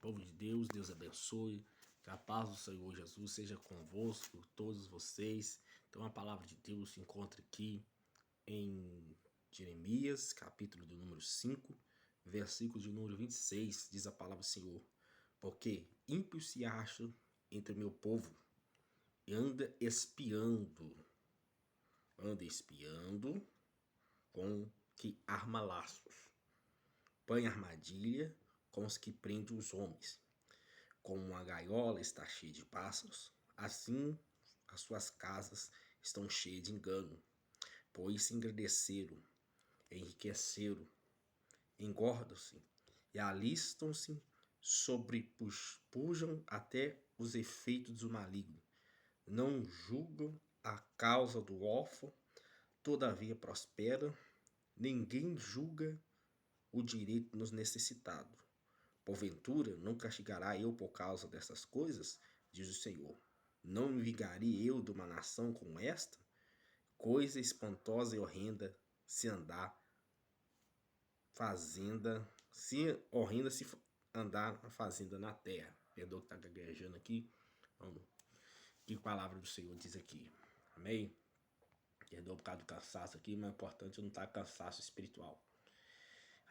Povo de Deus, Deus abençoe. Que a paz do Senhor Jesus seja convosco, todos vocês. Então a palavra de Deus se encontra aqui em Jeremias, capítulo do número 5, versículo de número 26, diz a palavra do Senhor. Porque ímpio se acha entre o meu povo e anda espiando com que arma laços, põe armadilha com os que prendem os homens. Como uma gaiola está cheia de pássaros, assim as suas casas estão cheias de engano. Pois se engrandeceram, enriqueceram, engordam-se e alistam-se, sobrepujam até os efeitos do maligno. Não julgam a causa do órfão, todavia prospera. Ninguém julga o direito dos necessitados. Porventura, não castigará eu por causa dessas coisas? Diz o Senhor. Não me vingarei eu de uma nação como esta? Coisa espantosa e horrenda se andar fazenda, se andar na fazenda na terra. Perdoa que está gaguejando aqui. Vamos. Que palavra do Senhor diz aqui. Amém? Perdoa por causa do cansaço aqui, mas é importante não estar cansaço espiritual.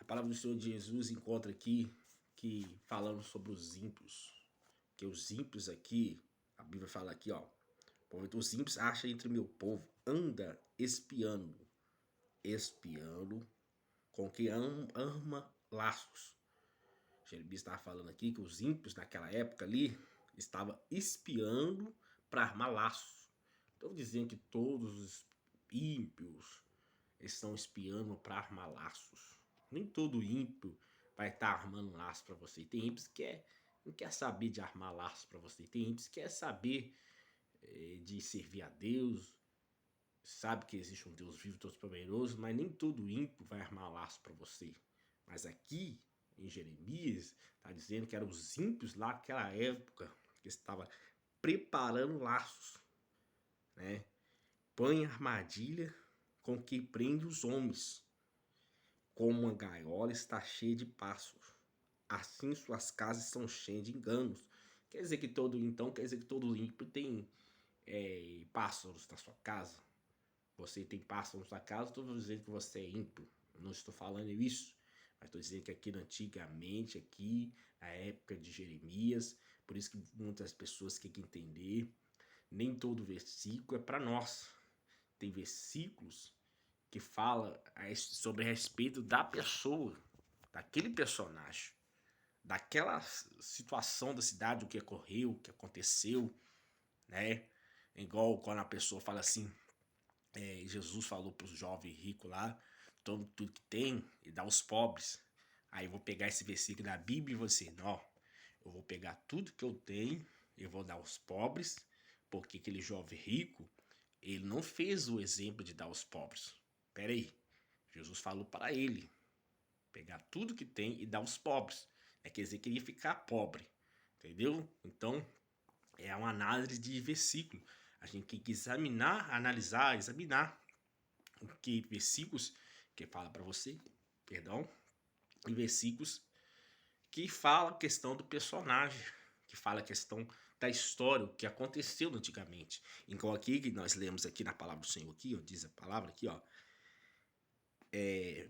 A palavra do Senhor Jesus encontra aqui que falando sobre os ímpios. Que os ímpios aqui, a Bíblia fala aqui, ó. Os ímpios acham entre meu povo, anda espiando com que arma laços. Jeremias estava falando aqui que os ímpios naquela época ali estavam espiando para armar laços. Estou dizendo que todos os ímpios estão espiando para armar laços. Nem todo ímpio vai estar armando laço para você. Tem ímpios que não quer saber de armar laço para você. Tem ímpios que quer saber de servir a Deus, sabe que existe um Deus vivo, todo-poderoso, mas nem todo ímpio vai armar laço para você. Mas aqui em Jeremias está dizendo que eram os ímpios lá naquela época que estava preparando laços, né? Põe armadilha com que prende os homens, como uma gaiola está cheia de pássaros. Assim suas casas são cheias de enganos. Quer dizer que todo ímpio tem pássaros na sua casa? Você tem pássaros na sua casa, estou dizendo que você é ímpio. Não estou falando isso. Mas estou dizendo que aqui antigamente, aqui na época de Jeremias, por isso que muitas pessoas têm que entender, nem todo versículo é para nós. Tem versículos que fala sobre a respeito da pessoa, daquele personagem, daquela situação da cidade, o que ocorreu, o que aconteceu, né? Igual quando a pessoa fala assim, Jesus falou para os jovens ricos lá, toma tudo que tem e dá aos pobres. Aí eu vou pegar esse versículo da Bíblia e você, não, eu vou pegar tudo que eu tenho e vou dar aos pobres, porque aquele jovem rico, ele não fez o exemplo de dar aos pobres. Pera aí, Jesus falou para ele pegar tudo que tem e dar aos pobres. Quer dizer que ele ia ficar pobre, entendeu? Então, é uma análise de versículo. A gente tem que examinar o que versículos que fala para você, perdão, e versículos que fala a questão do personagem, que fala a questão da história, o que aconteceu antigamente. Então aqui que nós lemos aqui na palavra do Senhor aqui, ó, diz a palavra aqui, ó,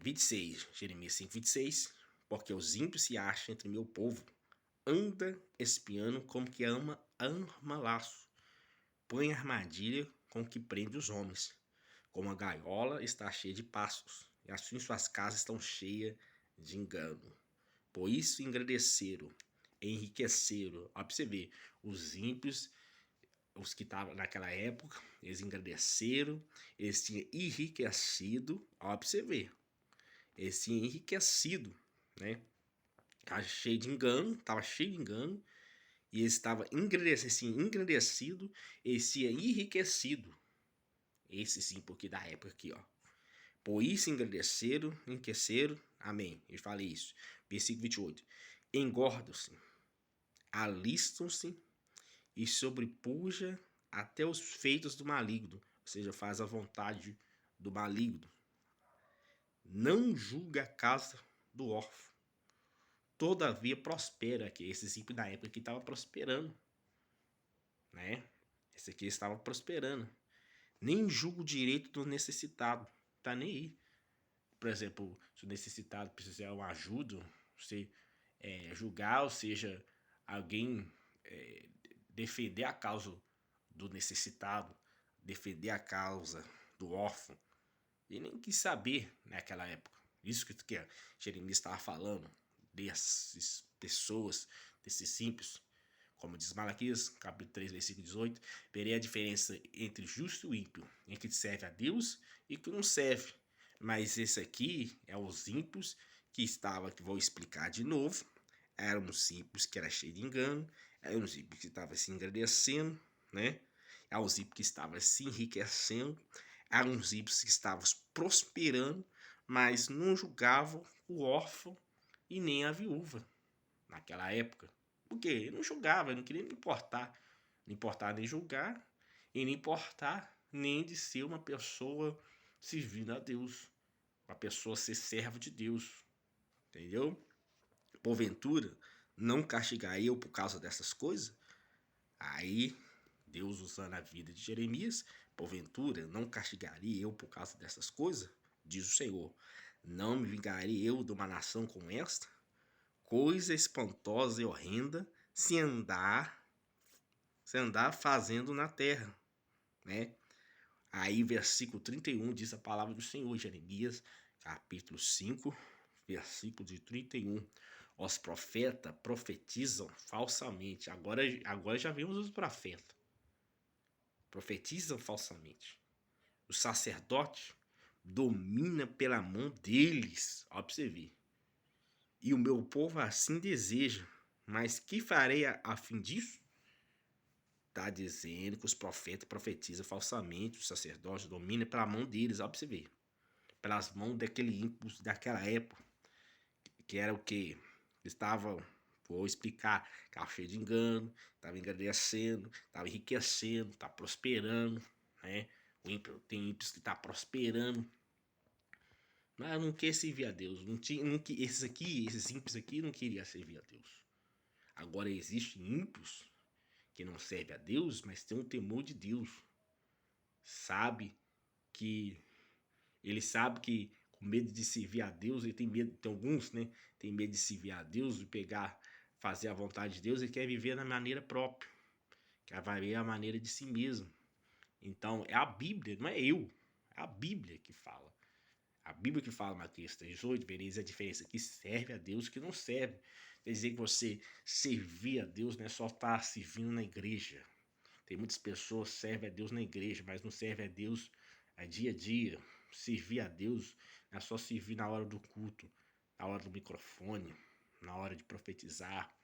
26, Jeremias 5, 26, porque os ímpios se acham entre meu povo, anda espiando como que arma laço, põe armadilha com que prende os homens, como a gaiola está cheia de passos, e assim suas casas estão cheias de engano. Por isso engrandeceram, enriqueceram. Ó, pra você ver, os ímpios, os que estavam naquela época, eles engrandeceram, eles tinham enriquecido. Ó, pra você ver, eles tinham enriquecido, né? Tava cheio de engano, e eles estavam engrandecido, eles tinham enriquecido. Esse sim, porque da época aqui, ó. Por isso engrandeceram, enriqueceram, amém. Eu falei isso. Versículo 28. Engordam-se, alistam-se e sobrepuja até os feitos do maligno, ou seja, faz a vontade do maligno. Não julga a casa do órfão, todavia prospera, que esses ímpios da época que estava prosperando, né? Esse aqui estava prosperando. Nem julga o direito do necessitado, tá nem aí. Por exemplo, se o necessitado precisar de uma ajuda, você julgar, ou seja, alguém defender a causa do necessitado, defender a causa do órfão, e nem quis saber naquela época. Isso que Jeremias estava falando, dessas pessoas, desses simples. Como diz Malaquias, capítulo 3, versículo 18, verei a diferença entre justo e ímpio, entre que serve a Deus e que não serve. Mas esse aqui é os ímpios que vou explicar de novo, eram os ímpios que era cheio de engano, eram os ímpios que estavam se engrandecendo, né? Eram os ímpios que estavam se enriquecendo, eram os ímpios que estavam prosperando, mas não julgavam o órfão e nem a viúva naquela época. Porque ele não julgava, ele não queria não importar nem julgar, e nem importar nem de ser uma pessoa servindo a Deus, uma pessoa ser servo de Deus, entendeu? Porventura, não castigar eu por causa dessas coisas? Aí, Deus usando a vida de Jeremias, porventura, não castigaria eu por causa dessas coisas? Diz o Senhor, não me vingaria eu de uma nação como esta? Coisa espantosa e horrenda se andar fazendo na terra, né? Aí, versículo 31 diz a palavra do Senhor, Jeremias, capítulo 5, versículo de 31. Os profetas profetizam falsamente. Agora já vimos os profetas. Profetizam falsamente. O sacerdote domina pela mão deles. Ó, pra você ver. E o meu povo assim deseja. Mas que farei a fim disso? Está dizendo que os profetas profetizam falsamente, os sacerdotes dominam pela mão deles, ó, pra você ver. Pelas mãos daquele ímpio daquela época, que era o que? Estava, vou explicar, estava cheio de engano, estava engrandecendo, estava enriquecendo, está prosperando, né? Tem ímpios que está prosperando, mas não quer servir a Deus. Esses ímpios aqui não queriam servir a Deus. Agora existem ímpios que não servem a Deus, mas tem um temor de Deus. Sabe que ele sabe que com medo de servir a Deus, ele tem medo, tem alguns, né? Tem medo de servir a Deus, de fazer a vontade de Deus, ele quer viver na maneira própria, quer viver a maneira de si mesmo. Então, é a Bíblia, não é eu, é a Bíblia que fala. A Bíblia que fala, Mateus 3,8, vereis a diferença que serve a Deus e que não serve. Quer dizer que você servir a Deus não é só estar servindo na igreja. Tem muitas pessoas que servem a Deus na igreja, mas não servem a Deus dia a dia. Servir a Deus não é só servir na hora do culto, na hora do microfone, na hora de profetizar,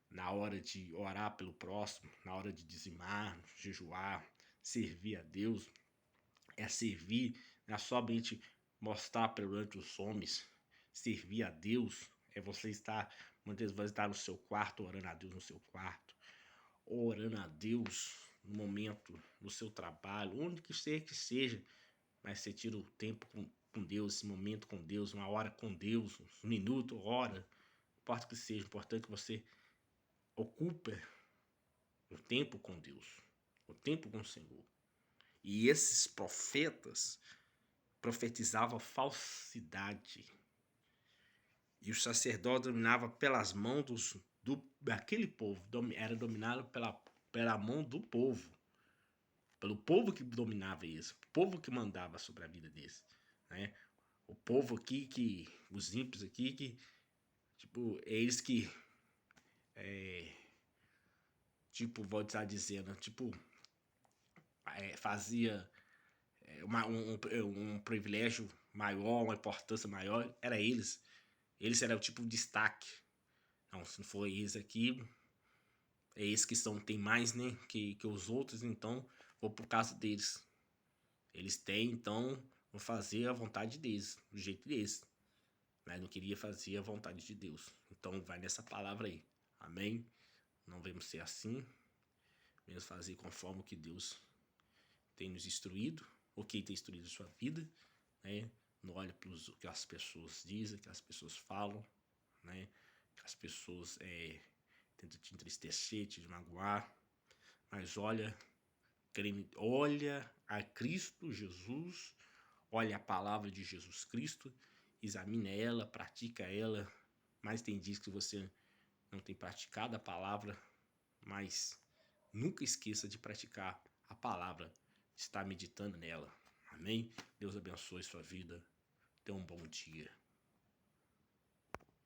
na hora de orar pelo próximo, na hora de dizimar, jejuar. Servir a Deus é servir, não é somente mostrar perante os homens. Servir a Deus é você estar, muitas vezes, estar no seu quarto, orando a Deus no seu quarto, orando a Deus no momento, no seu trabalho, onde que seja, mas você tira o tempo com Deus, esse momento com Deus, uma hora com Deus, um minuto, hora, não importa que seja, importante que você ocupe o tempo com Deus, o tempo com o Senhor. E esses profetas profetizavam falsidade. E o sacerdote dominava pelas mãos daquele povo, era dominado pela mão do povo. Pelo povo que dominava isso, o povo que mandava sobre a vida deles, né? O povo aqui, os ímpios aqui, que, tipo, é eles que, vou estar dizendo, fazia um privilégio maior, uma importância maior, era eles. Eles eram tipo um destaque. Não, se não for eles aqui, é eles que tem mais, né, que os outros, então vou por causa deles. Eles têm, então vou fazer a vontade deles, do jeito deles. Mas não queria fazer a vontade de Deus. Então vai nessa palavra aí. Amém? Não devemos ser assim. Devemos fazer conforme o que Deus tem nos instruído, ou que tem instruído a sua vida, né? Não olhe para o que as pessoas dizem, que as pessoas falam, né? As pessoas tentam te entristecer, te magoar, mas olha a Cristo Jesus, olha a palavra de Jesus Cristo, examina ela, pratica ela. Mas tem dias que você não tem praticado a palavra, mas nunca esqueça de praticar a palavra, estar meditando nela. Amém? Deus abençoe sua vida. Tenha um bom dia.